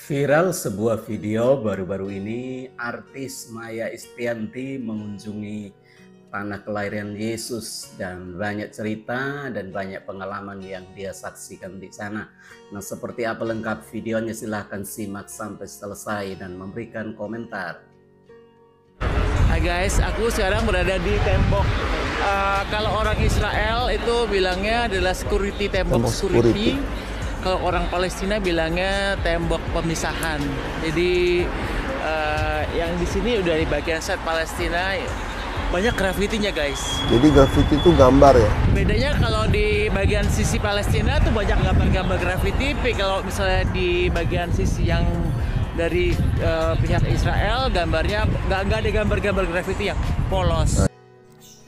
Viral sebuah video baru-baru ini, artis Maya Estianty mengunjungi tanah kelahiran Yesus dan banyak cerita dan banyak pengalaman yang dia saksikan di sana. Nah, seperti apa lengkap videonya, silahkan simak sampai selesai dan memberikan komentar. Hai guys, aku sekarang berada di tembok. Kalau orang Israel itu bilangnya adalah security, tembok security. Kalau orang Palestina bilangnya tembok pemisahan. Jadi yang di sini udah di bagian set Palestina banyak grafitinya guys. Jadi grafiti itu gambar ya? Bedanya kalau di bagian sisi Palestina tuh banyak gambar-gambar grafiti, tapi kalau misalnya di bagian sisi yang dari pihak Israel gambarnya nggak ada gambar-gambar grafiti yang polos.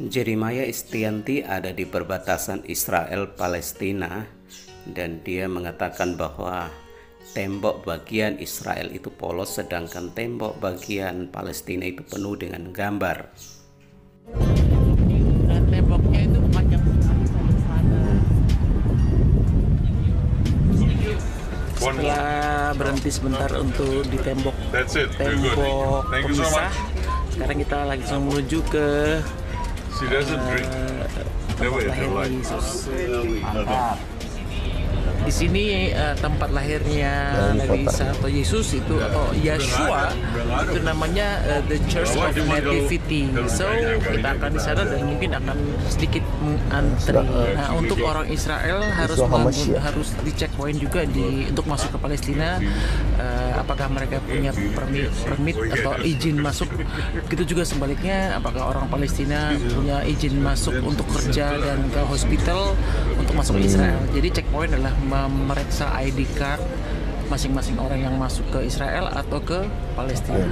Jadi Maya Estianty ada di perbatasan Israel Palestina dan dia mengatakan bahwa tembok bagian Israel itu polos sedangkan tembok bagian Palestina itu penuh dengan gambar. Dan temboknya itu panjang sekali sampai sana. Setelah berhenti sebentar untuk di tembok pemisah, sekarang kita langsung menuju ke tempat lahir Yesus. Di sini tempat lahirnya Nabi Isa atau Yesus itu atau Yeshua itu namanya The Church of Nativity. So kita akan di sana dan mungkin akan sedikit antri. Nah, untuk orang Israel harus di checkpoint juga untuk masuk ke Palestina. Apakah mereka punya permit atau izin masuk? Begitu juga sebaliknya, apakah orang Palestina punya izin masuk untuk kerja dan ke hospital untuk masuk ke Israel? Jadi checkpoint adalah memeriksa ID card masing-masing orang yang masuk ke Israel atau ke Palestina.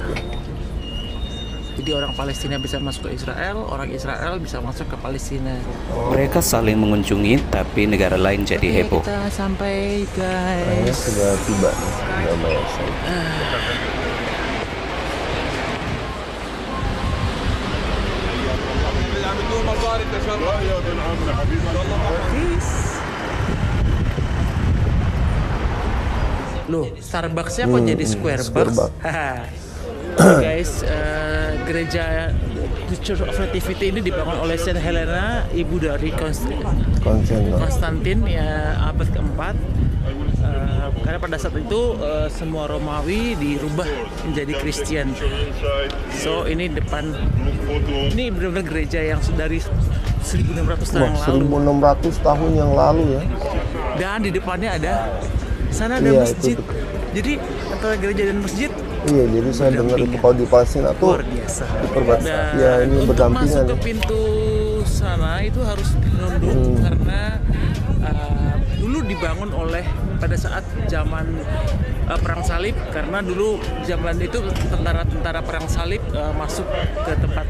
Jadi orang Palestina bisa masuk ke Israel, orang Israel bisa masuk ke Palestina. Mereka saling mengunjungi, tapi negara lain jadi heboh. Kita sampai guys. Sudah tiba. Loh, Starbucksnya kok jadi Square Box? Guys, gereja The Church of Nativity ini dibangun oleh Saint Helena, ibu dari Konstantin ya, abad keempat. Karena pada saat itu semua Romawi dirubah menjadi Kristen. So ini ini benar-benar gereja yang dari 1600 tahun yang lalu. 1600 tahun yang lalu ya. Dan di depannya ada sana ada masjid. Jadi antara gereja dan masjid. Iya, jadi saya dengar itu kalau di Palestina tuh luar biasa. Di perbatasan. Ya, ini untuk berdampingan. Masuk ke pintu sana itu harus menunduk karena dulu dibangun oleh pada saat zaman perang salib, karena dulu zaman itu tentara perang salib masuk ke tempat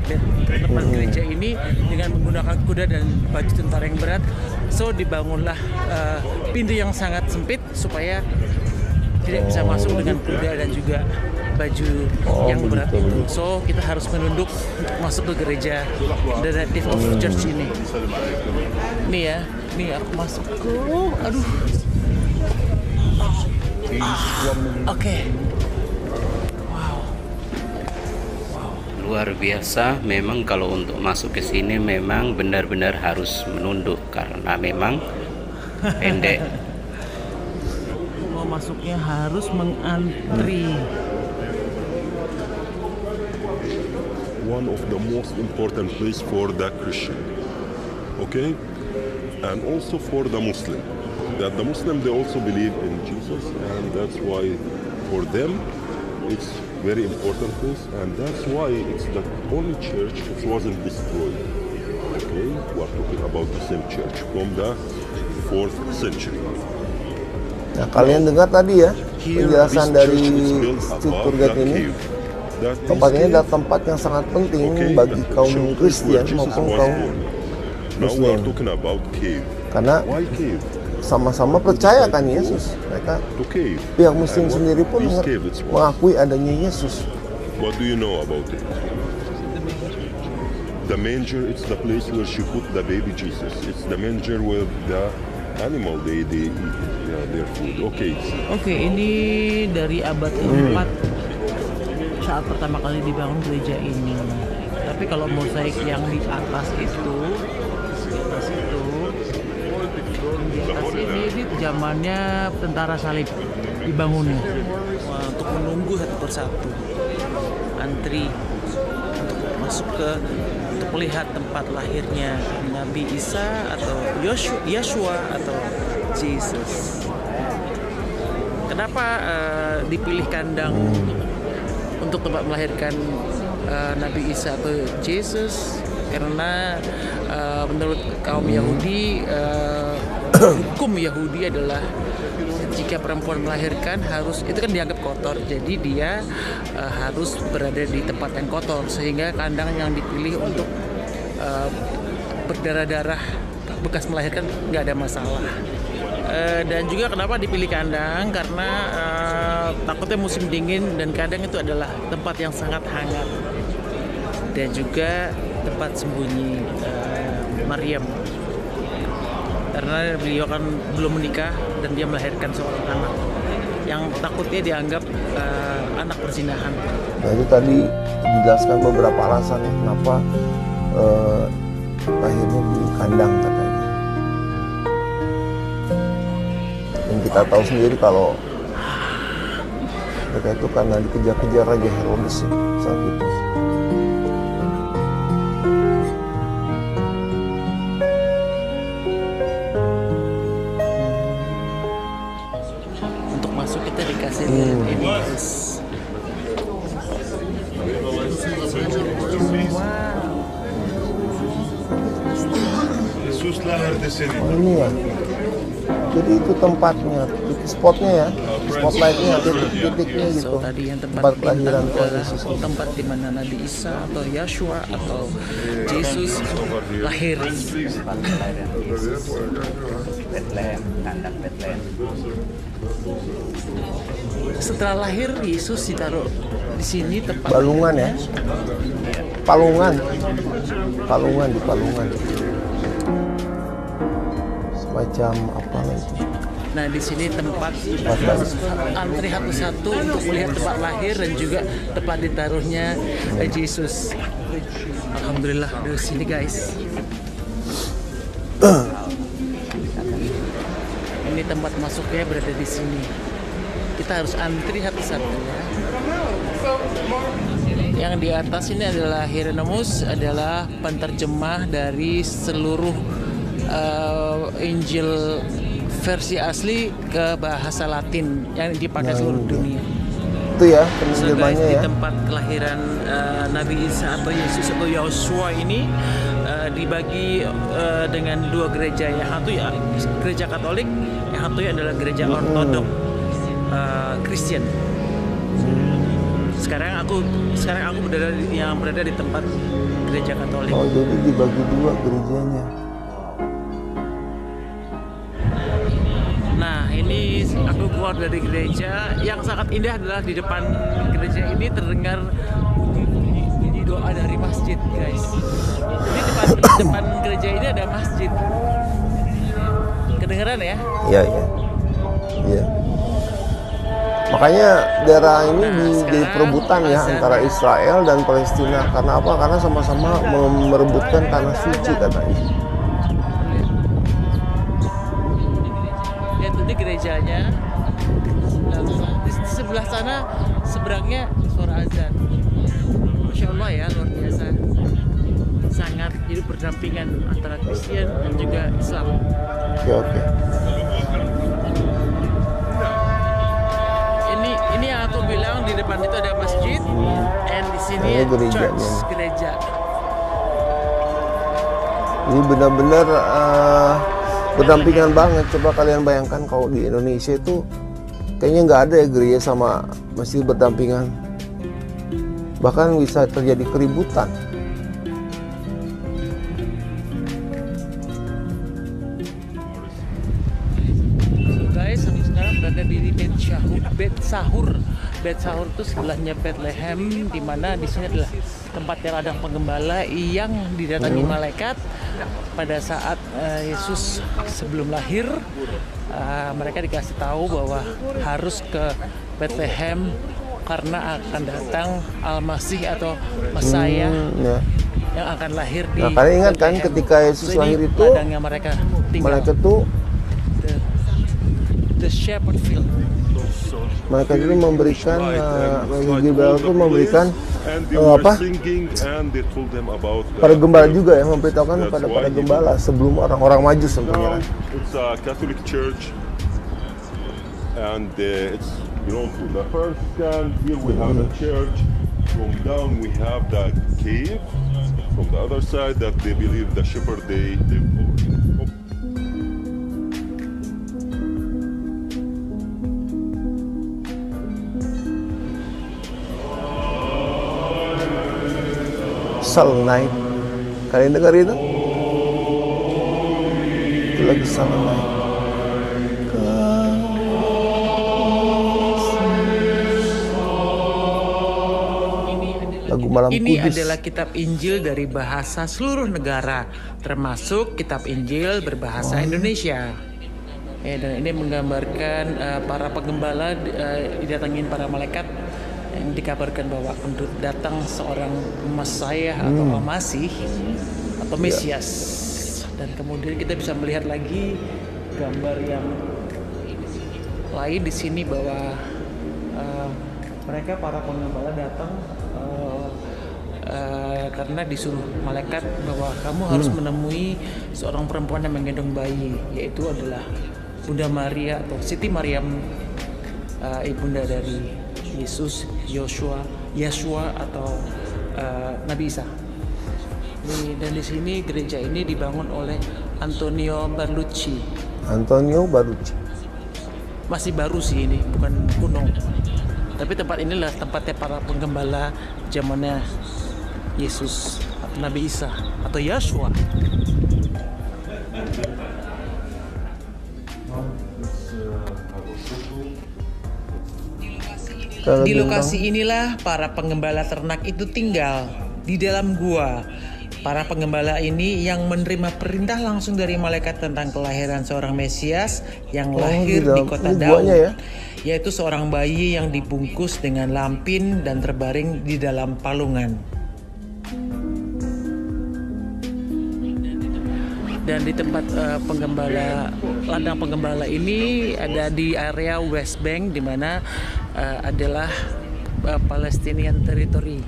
gereja ini dengan menggunakan kuda dan baju tentara yang berat. So dibangunlah pintu yang sangat sempit supaya tidak bisa masuk dengan kuda dan juga baju yang berat itu. So kita harus menunduk untuk masuk ke gereja The Native of Church ini. Nih ya, nih aku masuk ke, aduh. Oke. Wow. Luar biasa, memang kalau untuk masuk ke sini memang benar-benar harus menunduk karena memang pendek. Mau masuknya harus mengantri. One of the most important place for the Christian, okay, and also for the Muslim. That the Muslim, they also believe in Jesus, and that's why for them it's very important place, and that's why it's the only church that wasn't destroyed. Okay, we are talking about the same church from the 4th century. Nah, kalian dengar tadi ya penjelasan dari tour guide ini. Tempat ini adalah tempat yang sangat penting bagi kaum Kristen maupun kaum Muslim. Karena sama-sama percaya kan Yesus. Mereka pihak Muslim sendiri pun mengakui adanya Yesus. What do you know about it? The manger, it's the place where she put the baby Jesus. It's the manger where the animal they eat their food. Oke, ini dari abad ke-4 saat pertama kali dibangun gereja ini. Tapi kalau mosaik yang di atas itu, ini zamannya tentara salib dibangunnya. Wah, untuk menunggu satu persatu, antri untuk masuk untuk melihat tempat lahirnya Nabi Isa atau Yeshua atau Jesus. Kenapa dipilih kandang untuk tempat melahirkan Nabi Isa atau Jesus? Karena menurut kaum Yahudi, hukum Yahudi adalah jika perempuan melahirkan itu kan dianggap kotor, jadi dia harus berada di tempat yang kotor, sehingga kandang yang dipilih untuk berdarah-darah bekas melahirkan nggak ada masalah. Dan juga kenapa dipilih kandang, karena takutnya musim dingin dan kandang itu adalah tempat yang sangat hangat dan juga tempat sembunyi Maryam, karena beliau kan belum menikah dan dia melahirkan seorang anak yang takutnya dianggap anak perzinahan. Nah, itu tadi dijelaskan beberapa alasan kenapa lahirnya di kandang katanya. Dan kita tahu sendiri kalau mereka itu karena dikejar-kejar Raja Herodes saat itu. Untuk masuk kita dikasih ini guys. Oh, ini ya. Jadi itu tempatnya, spotnya ya, spotlightnya, titik-titiknya gitu. So, tadi yang tempat kelahiran Tuhan Yesus. Tempat di mana Nabi Isa atau Yeshua atau Yesus lahir. Bethlehem, kandang Bethlehem. Setelah lahir Yesus ditaruh di sini tempat Balungan ya, Palungan di Palungan. Semacam apa itu? Nah, di sini tempat antri satu-satu untuk melihat tempat lahir dan juga tempat ditaruhnya Yesus. Alhamdulillah di sini guys. Ini tempat masuknya berada di sini. Kita harus antri satu-satu ya. Yang di atas ini adalah Hieronymus, adalah penterjemah dari seluruh Injil versi asli ke bahasa Latin yang dipakai seluruh dunia. Itu ya penerjemahnya ya. Di tempat kelahiran Nabi Isa atau Yesus atau Yeshua ini dibagi dengan dua gereja. Yang satu ya gereja Katolik, yang satu adalah gereja Ortodok Kristen. Sekarang aku berada di tempat gereja Katolik. Oh, jadi dibagi dua gerejanya. Nah, ini aku keluar dari gereja. Yang sangat indah adalah di depan gereja ini terdengar bunyi doa dari masjid, guys. Jadi depan gereja ini ada masjid. Kedengeran ya? Iya. Makanya daerah ini jadi perebutan ya antara Israel dan Palestina. Karena apa? Karena sama-sama merebutkan tanah suci katanya. Ini gerejanya. Di sebelah sana seberangnya suara azan. Masya Allah ya, luar biasa. Sangat jadi berdampingan antara Kristen dan juga Islam. Oke. Ini yang aku bilang, di depan itu ada masjid, dan di sini gereja. Ini benar-benar berdampingan banget. Coba kalian bayangkan kalau di Indonesia itu kayaknya nggak ada ya gereja sama masjid berdampingan. Bahkan bisa terjadi keributan. So guys, aku sekarang berada di Bet Sahur itu sebelahnya Bethlehem, di mana di sini adalah tempatnya ladang penggembala yang didatangi malaikat pada saat Yesus sebelum lahir. Mereka dikasih tahu bahwa harus ke Bethlehem karena akan datang Al-Masih atau Messiah yang akan lahir di. Nah, kalian ingat kan ketika Yesus lahir itu, mereka tuh the shepherd field. Mereka itu memberikan Gabriel itu memberikan para gembala juga ya, memberitahukan kepada para gembala sebelum orang-orang Majus tentunya. It's a Catholic church, and it's to the first stand. Here we have the church. From down we have the cave. From the other side, that they believe the shepherd they live over. Silent Night, kalian dengar itu? Itu lagi Silent Night. Lagu Malam Kudus. Ini adalah kitab Injil dari bahasa seluruh negara, termasuk kitab Injil berbahasa Indonesia. Dan ini menggambarkan para penggembala didatangin para malaikat yang dikabarkan bahwa akan datang seorang Messiah atau Al-Masih atau Mesias. Dan kemudian kita bisa melihat lagi gambar yang lain di sini bahwa mereka para penggembala datang karena disuruh malaikat bahwa kamu harus menemui seorang perempuan yang menggendong bayi, yaitu adalah Bunda Maria atau Siti Maryam, ibunda dari Yesus, Yeshua atau Nabi Isa. Dan di sini gereja ini dibangun oleh Antonio Barlucci. Masih baru sih ini, bukan kuno. Tapi tempat inilah tempatnya para penggembala zamannya Yesus atau Nabi Isa atau Yeshua. Di lokasi inilah para penggembala ternak itu tinggal di dalam gua. Para penggembala ini yang menerima perintah langsung dari malaikat tentang kelahiran seorang Mesias yang lahir di kota Daud, yaitu seorang bayi yang dibungkus dengan lampin dan terbaring di dalam palungan. Dan di tempat ladang penggembala ini ada di area West Bank, di mana adalah Palestinian Territory.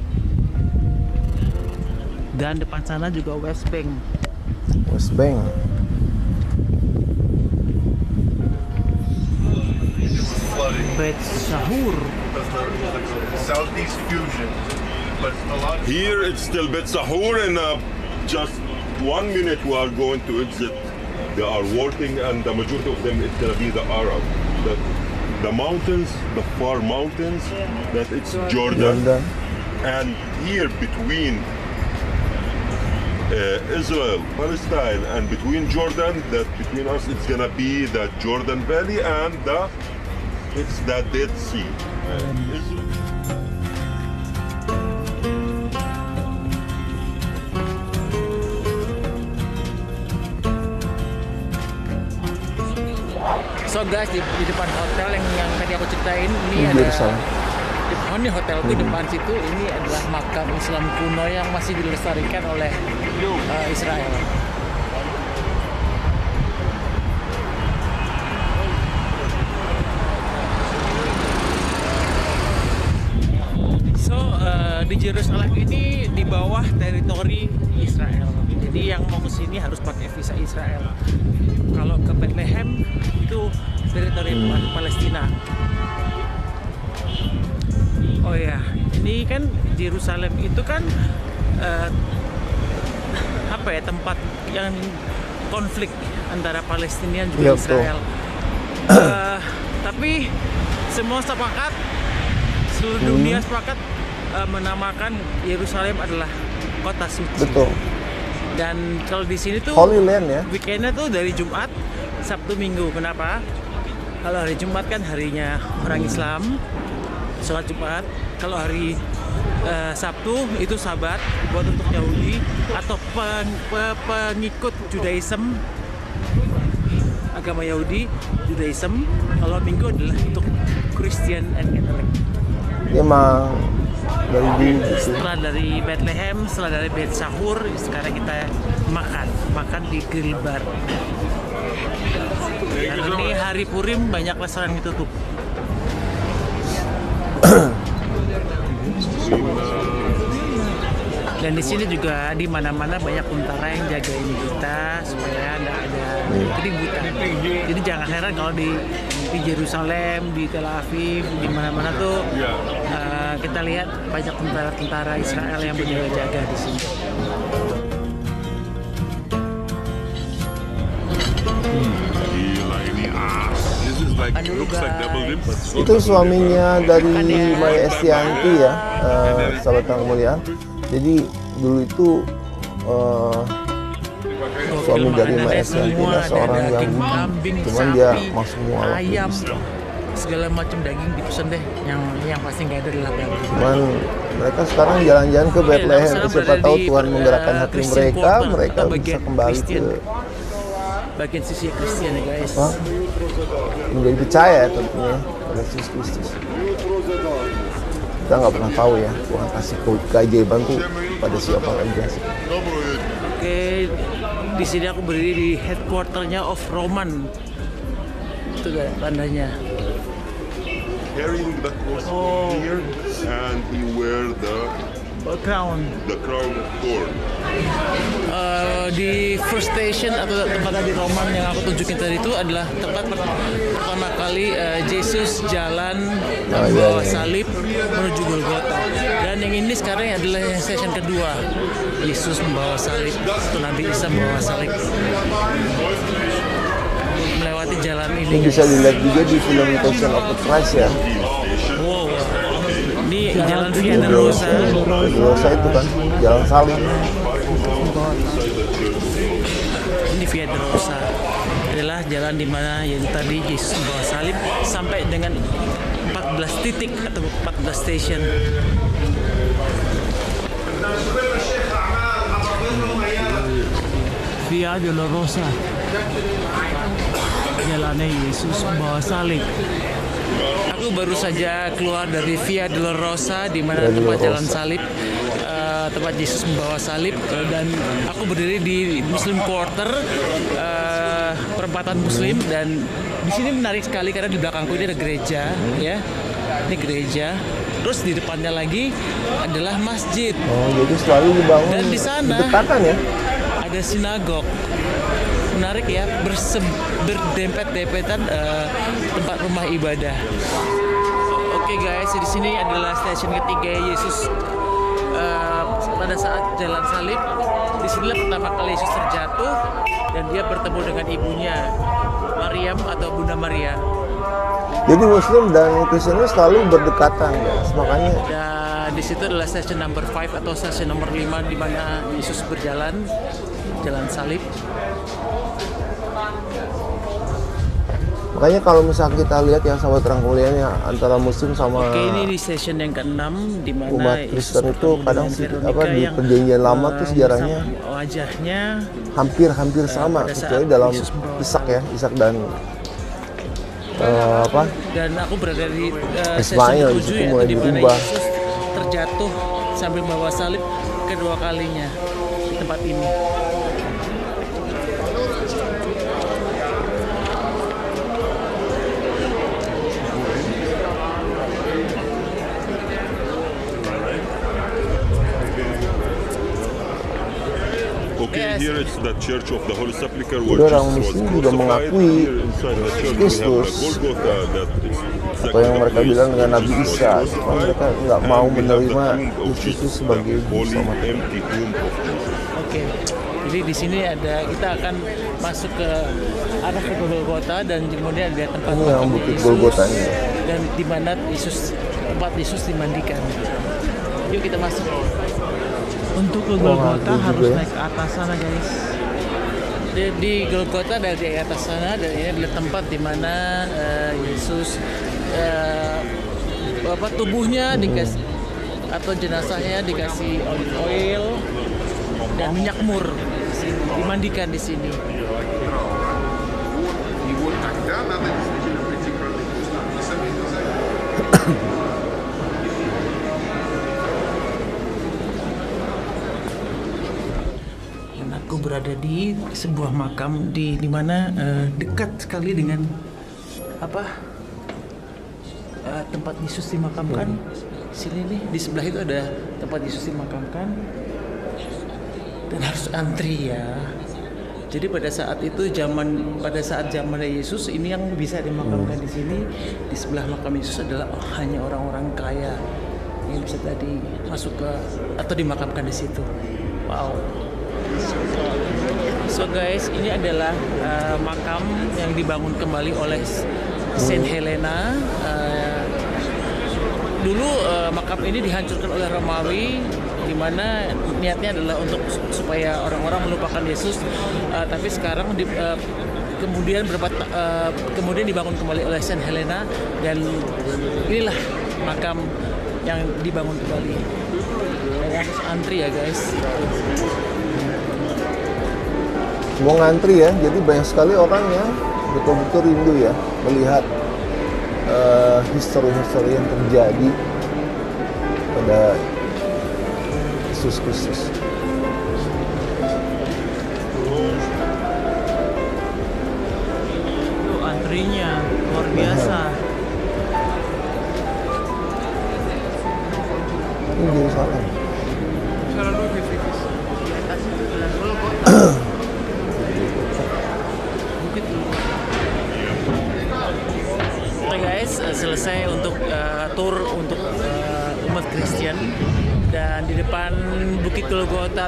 Dan depan sana juga West Bank. Bet Sahur. Southeast fusion. But a lot of Here it's still Bet Sahur, and just 1 minute we are going to exit. They are working, and the majority of them is gonna be the Arab. The mountains, the far mountains, that it's Jordan. And here between Israel, Palestine, and between Jordan, that between us it's gonna be the Jordan Valley, and it's the Dead Sea. So guys, di depan hotel yang tadi aku ceritain ini ada ini hotelku depan situ, ini adalah makam Islam kuno yang masih dilestarikan oleh Israel. So di Yerusalem ini di bawah teritori Israel. Jadi yang mau ke sini harus pakai visa Israel. Kalau ke Bethlehem itu teritori Palestina. Oh ya, ini kan Yerusalem itu kan tempat yang konflik antara Palestina dan juga Israel. Tapi semua sepakat, seluruh dunia sepakat menamakan Yerusalem adalah kota suci. Betul. Dan kalau di sini tuh Holy Land ya. weekendnya tuh dari Jumat, Sabtu, Minggu. Kenapa? Kalau hari Jumat kan harinya orang Islam, sholat Jumat. Kalau hari Sabtu itu Sabat buat untuk Yahudi atau pengikut Judaism, agama Yahudi, Judaism. Kalau Minggu adalah untuk Christian and Catholic. Emang dari dulu gitu. Setelah dari Bethlehem, setelah dari Beit Sahur, sekarang kita makan di grill bar. Karena ini hari Purim banyak restoran ditutup. Dan di sini juga di mana-mana banyak tentara yang jagain kita supaya tidak ada keributan. Jadi jangan heran kalau di Yerusalem, di Tel Aviv, di mana-mana tuh kita lihat banyak tentara-tentara Israel yang berjaga-jaga di sini. Itu suaminya dari Maya Estianty ya, sahabat yang mulia. Jadi dulu itu suami dari Maya Estianty seorang Yahudi, cuman dia masuk mualaf ayam, segala macam daging dipesan deh, yang pasti nggak ada di lapang. Cuman mereka sekarang jalan-jalan ke Bethlehem, siapa tahu Tuhan menggerakkan hati mereka bisa kembali ke bagian sisi Kristen ya guys. Menjadi percaya tentunya pada Yesus Kristus. Kita nggak pernah tahu ya Tuhan kasih keajaiban tuh pada siapa aja. Oke, di sini aku berdiri di headquarternya of Roman. Itu guys tandanya. Carrying the cross here, and he wear the crown of thorn. Di first station atau tempat di Roman yang aku tunjukin tadi itu adalah tempat pertama kali Yesus jalan membawa salib menuju Golgota. Dan yang ini sekarang adalah station kedua, Yesus membawa salib atau Nabi Isa membawa salib melewati jalan ini. Ini bisa dilihat juga di film Passion of the Christ ya. Wow, ini jalan Via Dolorosa. Dolorosa itu kan jalan salib. Ini Via Dolorosa adalah jalan di mana yang tadi Yesus membawa salib sampai dengan 14 titik atau 14 station. Via Dolorosa, jalannya Yesus membawa salib. Aku baru saja keluar dari Via Dolorosa di mana tempat jalan salib, tempat Yesus membawa salib, dan aku berdiri di Muslim Quarter, perempatan Muslim, dan di sini menarik sekali karena di belakangku ini ada gereja, ya, ini gereja. Terus di depannya lagi adalah masjid. Oh, jadi selalu dibangun. Dan di sana berdekatan ya. Ada sinagog. Menarik ya, berdempet-dempetan tempat rumah ibadah. Oke guys, di sini adalah stasiun ketiga Yesus pada saat jalan salib. Di sinilah pertama kali Yesus terjatuh dan dia bertemu dengan ibunya Maryam atau Bunda Maria. Jadi Muslim dan Kristen selalu berdekatan guys, makanya. Dan di situ adalah stasiun number 5 atau stasiun nomor 5 di mana Yesus berjalan jalan salib. Makanya kalau misalnya kita lihat yang sahabat terang mulianya antara Muslim sama ini di stasiun yang ke-6 di mana umat Kristen itu kadang di perjanjian lama tuh sejarahnya wajahnya hampir sama kecuali dalam Ishak dan dan aku berada di Ismail stasiun 7 mulai di mana dirubah. Yesus terjatuh sambil membawa salib kedua kalinya di tempat ini. Okay, here is the Church of the Holy Sepulchre Jadi where orang Jesus was Muslim juga crucified. mengakui Here inside the church we have Kristus, the Golgotha that is atau yang mereka bilang dengan Nabi Isa, cuma mereka nggak mau menerima Yesus itu sebagai holy Selamat. empty tomb of Jesus. Oke. Jadi di sini ada, kita akan masuk ke arah ke Golgota dan kemudian ada tempat Ini yang bukit Yesus Golgotanya. dan di mana tempat Yesus dimandikan. Yuk kita masuk. Untuk ke Golgota harus ya. naik ke atas sana guys. di Golgota dari di atas sana, dan ini adalah tempat di mana Yesus tubuhnya dikasih atau jenazahnya dikasih olive oil dan minyak mur di sini, dimandikan di sini. Aku berada di sebuah makam di mana dekat sekali dengan tempat Yesus dimakamkan. Sini nih, di sebelah itu ada tempat Yesus dimakamkan dan harus antri ya. Jadi pada saat zaman Yesus ini yang bisa dimakamkan di sini, di sebelah makam Yesus adalah hanya orang-orang kaya yang bisa tadi masuk ke atau dimakamkan di situ. Wow. So guys, ini adalah makam yang dibangun kembali oleh Saint Helena. Dulu makam ini dihancurkan oleh Romawi, di mana niatnya adalah untuk supaya orang-orang melupakan Yesus. Tapi sekarang kemudian dibangun kembali oleh Saint Helena, dan inilah makam yang dibangun kembali. Dan harus antri ya guys. Mau ngantri ya, jadi banyak sekali orang yang betul-betul rindu ya melihat histori-histori yang terjadi pada Yesus Kristus. Antrinya luar biasa. Ini Yerusalem. Selesai untuk tour untuk umat Kristen, dan di depan Bukit Golgota.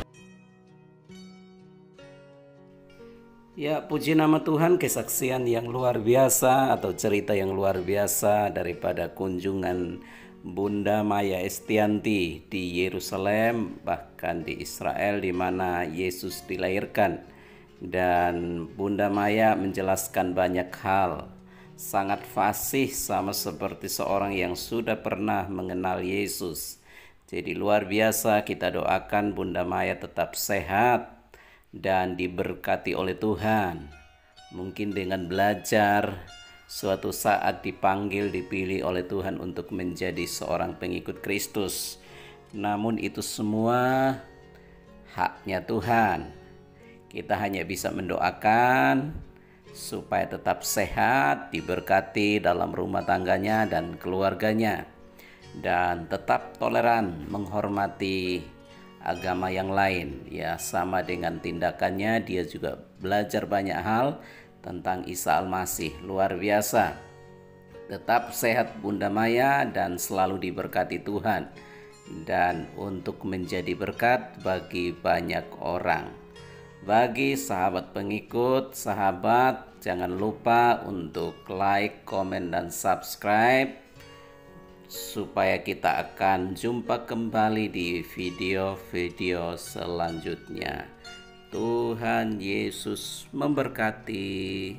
Ya, puji nama Tuhan, kesaksian yang luar biasa atau cerita yang luar biasa daripada kunjungan Bunda Maya Estianti di Yerusalem, bahkan di Israel di mana Yesus dilahirkan. Dan Bunda Maya menjelaskan banyak hal, sangat fasih sama seperti seorang yang sudah pernah mengenal Yesus. Jadi luar biasa, kita doakan Bunda Maya tetap sehat dan diberkati oleh Tuhan. Mungkin dengan belajar, suatu saat dipilih oleh Tuhan untuk menjadi seorang pengikut Kristus. Namun itu semua haknya Tuhan. Kita hanya bisa mendoakan supaya tetap sehat, diberkati dalam rumah tangganya dan keluarganya, dan tetap toleran menghormati agama yang lain. Ya, sama dengan tindakannya dia juga belajar banyak hal tentang Isa Al-Masih. Luar biasa. Tetap sehat Bunda Maya dan selalu diberkati Tuhan, dan untuk menjadi berkat bagi banyak orang. Bagi sahabat pengikut, jangan lupa untuk like, komen, dan subscribe supaya kita akan jumpa kembali di video-video selanjutnya. Tuhan Yesus memberkati.